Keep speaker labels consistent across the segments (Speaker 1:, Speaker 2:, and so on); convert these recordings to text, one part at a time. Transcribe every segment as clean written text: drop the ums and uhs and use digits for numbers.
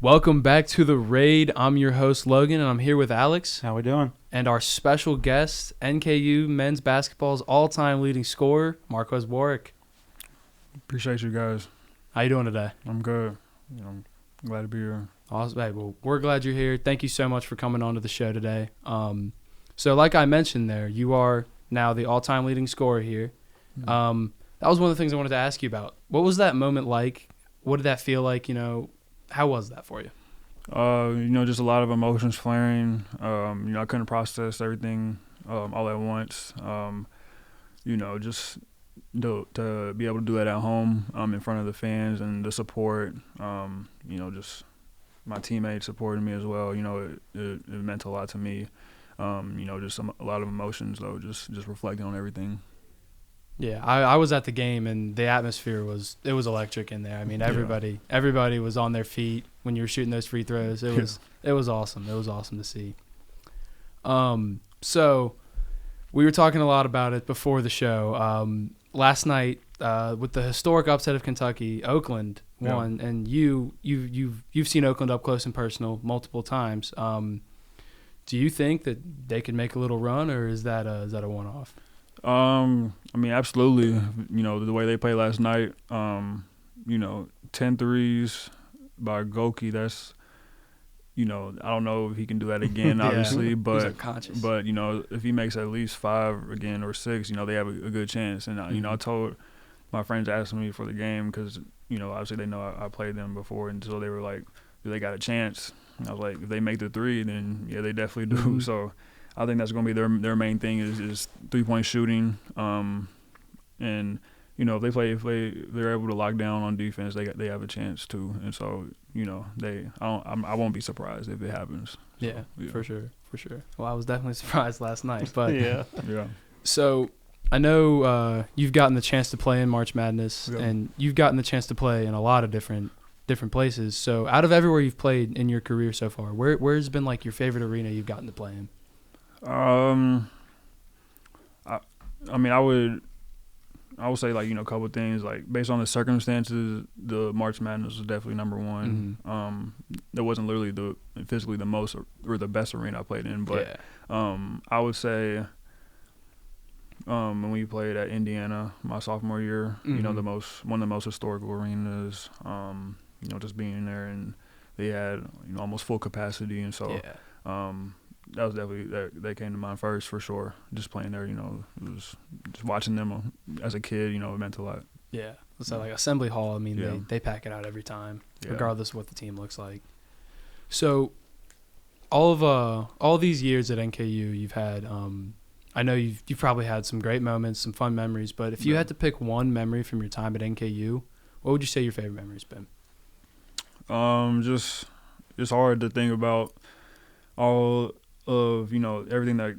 Speaker 1: Welcome back to the raid. I'm your host Logan, and I'm here with Alex
Speaker 2: How we doing?
Speaker 1: and our special guest, NKU men's basketball's all-time leading scorer, Marques Warrick.
Speaker 3: Appreciate you guys.
Speaker 1: How you doing today?
Speaker 3: I'm good. I'm glad to be here.
Speaker 1: Awesome. Hey, well, we're glad you're here. Thank you so much for coming on to the show today. So like I mentioned there, you are now the all-time leading scorer here. That was one of the things I wanted to ask you about. What was that moment like? What did that feel like? How was that for you?
Speaker 3: Just a lot of emotions flaring. I couldn't process everything all at once. Just to be able to do that at home in front of the fans and the support. Just my teammates supporting me as well. It meant a lot to me. Just a lot of emotions though. Just reflecting on everything.
Speaker 1: Yeah, I was at the game, and the atmosphere was electric in there. I mean, everybody was on their feet when you were shooting those free throws. It was awesome. It was awesome to see. So we were talking a lot about it before the show. Last night, with the historic upset of Kentucky, Oakland won, and you've seen Oakland up close and personal multiple times. Do you think that they could make a little run, or is that a one-off?
Speaker 3: Absolutely. The way they played last night, 10 threes by Goki, that's, I don't know if he can do that again, obviously, but if he makes at least 5 again or 6, they have a good chance. And, I told my friends asking me for the game because, obviously they know I played them before, and so they were like, do they got a chance? And I was like, if they make the 3, then, yeah, they definitely do.
Speaker 1: Mm-hmm.
Speaker 3: So I think that's going to be their main thing is 3-point shooting, and if they're able to lock down on defense, they have a chance too. And so I won't be surprised if it happens.
Speaker 1: Yeah, for sure. Well, I was definitely surprised last night, but
Speaker 3: yeah.
Speaker 1: So I know you've gotten the chance to play in March Madness, and you've gotten the chance to play in a lot of different places. So out of everywhere you've played in your career so far, where's been like your favorite arena you've gotten to play in?
Speaker 3: I would say a couple of things, like based on the circumstances, the March Madness was definitely number one.
Speaker 1: Mm-hmm.
Speaker 3: That wasn't literally physically the most or the best arena I played in, but I would say when we played at Indiana my sophomore year,
Speaker 1: mm-hmm.
Speaker 3: one of the most historical arenas. Just being there, and they had almost full capacity, and so that was definitely that came to mind first for sure. Just playing there, it was just watching them as a kid, it meant a lot.
Speaker 1: Yeah, so like Assembly Hall, they pack it out every time, regardless of what the team looks like. So all these years at NKU you've had, I know you've probably had some great moments, some fun memories, but if you had to pick one memory from your time at NKU, what would you say your favorite memory's been?
Speaker 3: Just hard to think about all of everything that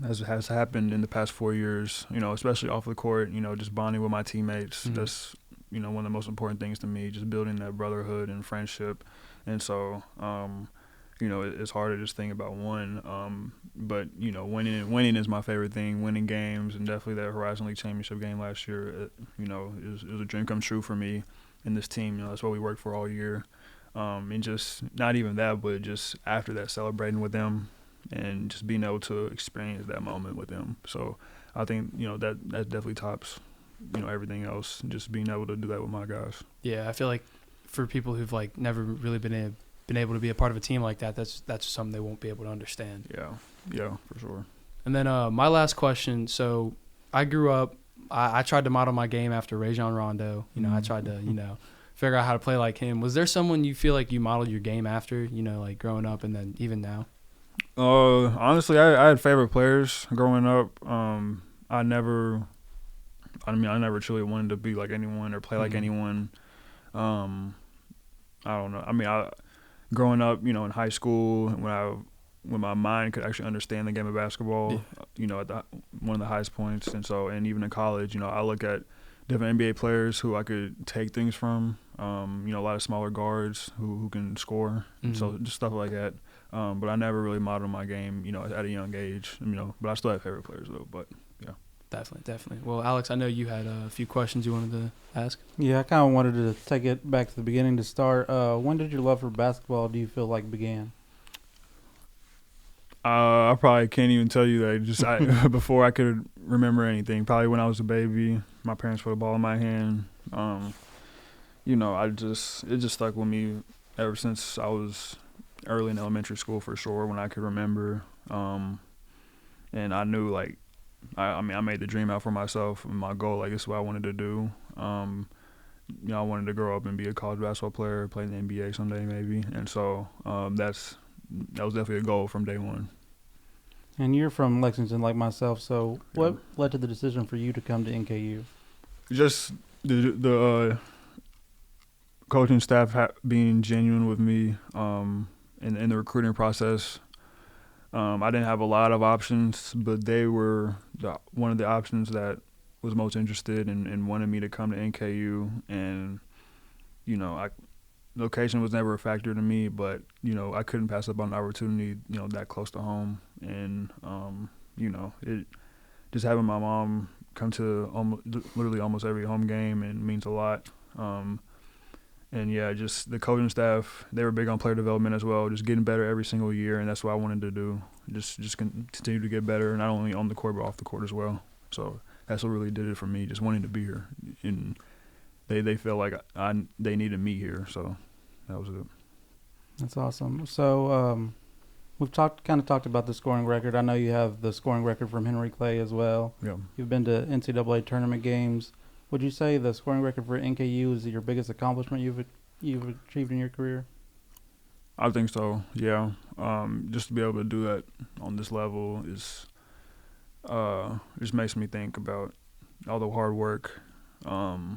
Speaker 3: has happened in the past 4 years, especially off the court, just bonding with my teammates. Mm-hmm. That's one of the most important things to me, just building that brotherhood and friendship. And so it's hard to just think about one, but winning is my favorite thing. Winning games, and definitely that Horizon League championship game last year, it was a dream come true for me and this team. That's what we worked for all year. And just not even that, but just after that, celebrating with them and just being able to experience that moment with them. So I think that definitely tops everything else. Just being able to do that with my guys. Yeah,
Speaker 1: I feel like for people who've like never really been able to be a part of a team like that, that's something they won't be able to understand.
Speaker 3: Yeah, for sure.
Speaker 1: And then my last question. So I grew up. I tried to model my game after Rajon Rondo. I tried to figure out how to play like him. Was there someone you feel like you modeled your game after, like growing up and then even now?
Speaker 3: Honestly, I had favorite players growing up. I never truly wanted to be like anyone or play like anyone. I don't know. Growing up, in high school, when my mind could actually understand the game of basketball, at one of the highest points, and even in college, I look at different NBA players who I could take things from. A lot of smaller guards who can score, so just stuff like that. But I never really modeled my game, at a young age, but I still have favorite players though. But yeah.
Speaker 1: Definitely. Well, Alex, I know you had a few questions you wanted to ask.
Speaker 2: Yeah, I kind of wanted to take it back to the beginning to start. When did your love for basketball, do you feel like, began?
Speaker 3: I probably can't even tell you that. Just before I could remember anything. Probably when I was a baby, my parents put a ball in my hand. It just stuck with me ever since I was early in elementary school for sure. When I could remember, and I knew like, I made the dream out for myself and my goal. Like this is what I wanted to do. I wanted to grow up and be a college basketball player, play in the NBA someday maybe. And so that was definitely a goal from day one.
Speaker 2: And you're from Lexington like myself, so what led to the decision for you to come to NKU?
Speaker 3: Just the coaching staff being genuine with me in the recruiting process. I didn't have a lot of options, but they were one of the options that was most interested and wanted me to come to NKU. And, location was never a factor to me, but, I couldn't pass up on the opportunity, that close to home. And, it just having my mom come to literally almost every home game and means a lot. And yeah, just the coaching staff, they were big on player development as well, just getting better every single year, and that's what I wanted to do. Just continue to get better, not only on the court but off the court as well. So that's what really did it for me, just wanting to be here. And they felt like they needed me here, so that was it.
Speaker 2: That's awesome. So we've talked about the scoring record. I know you have the scoring record from Henry Clay as well.
Speaker 3: Yeah.
Speaker 2: You've been to NCAA tournament games. Would you say the scoring record for NKU is your biggest accomplishment you've achieved in your career?
Speaker 3: I think so. Yeah. Just to be able to do that on this level is just makes me think about all the hard work, the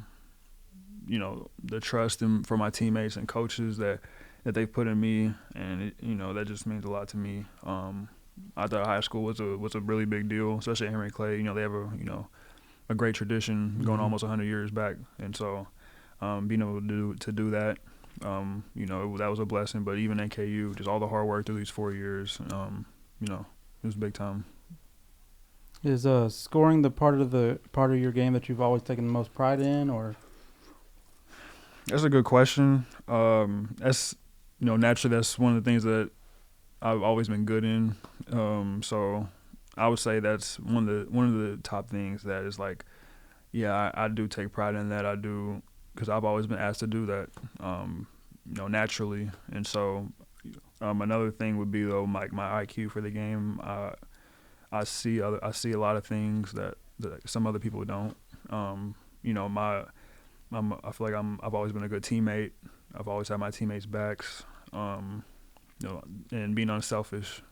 Speaker 3: trust for my teammates and coaches that they put in me, and that just means a lot to me. I thought high school was a really big deal, especially at Henry Clay. They have a great tradition going almost 100 years back, and so being able to do that, that was a blessing. But even NKU, just all the hard work through these 4 years, it was big time.
Speaker 2: Is scoring the part of your game that you've always taken the most pride in, or?
Speaker 3: That's a good question. That's naturally that's one of the things that I've always been good in. So I would say that's one of the top things that is like, yeah, I do take pride in that. I do, because I've always been asked to do that, naturally. And so another thing would be though my IQ for the game. I see a lot of things that some other people don't. I feel like I've always been a good teammate. I've always had my teammates' backs. And being unselfish.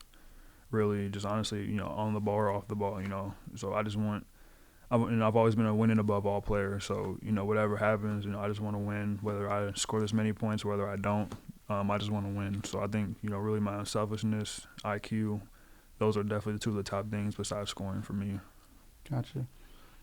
Speaker 3: Really, just honestly, on the ball or off the ball, So I've always been a winning above all player. So, whatever happens, I just want to win. Whether I score this many points, whether I don't, I just want to win. So I think, really my unselfishness, IQ, those are definitely two of the top things besides scoring for me.
Speaker 2: Gotcha.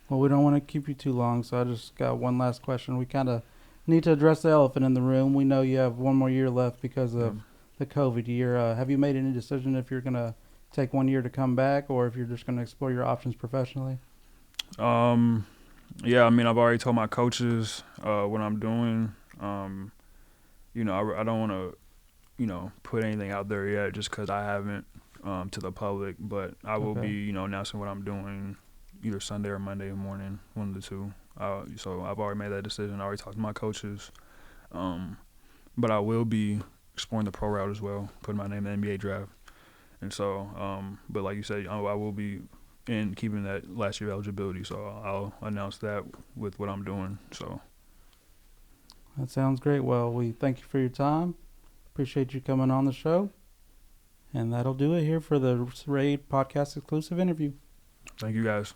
Speaker 2: Well, we don't want to keep you too long, so I just got one last question. We kind of need to address the elephant in the room. We know you have one more year left because of the COVID year. Have you made any decision if you're going to take 1 year to come back, or if you're just going to explore your options professionally?
Speaker 3: Yeah, I've already told my coaches what I'm doing. I don't want to, put anything out there yet just because I haven't to the public. But I will be, announcing what I'm doing either Sunday or Monday morning, one of the two. So I've already made that decision. I already talked to my coaches. But I will be exploring the pro route as well, putting my name in the NBA draft. And so, but like you said, I will be in keeping that last year eligibility. So I'll announce that with what I'm doing. So
Speaker 2: that sounds great. Well, we thank you for your time. Appreciate you coming on the show. And that'll do it here for the Raid podcast exclusive interview.
Speaker 3: Thank you guys.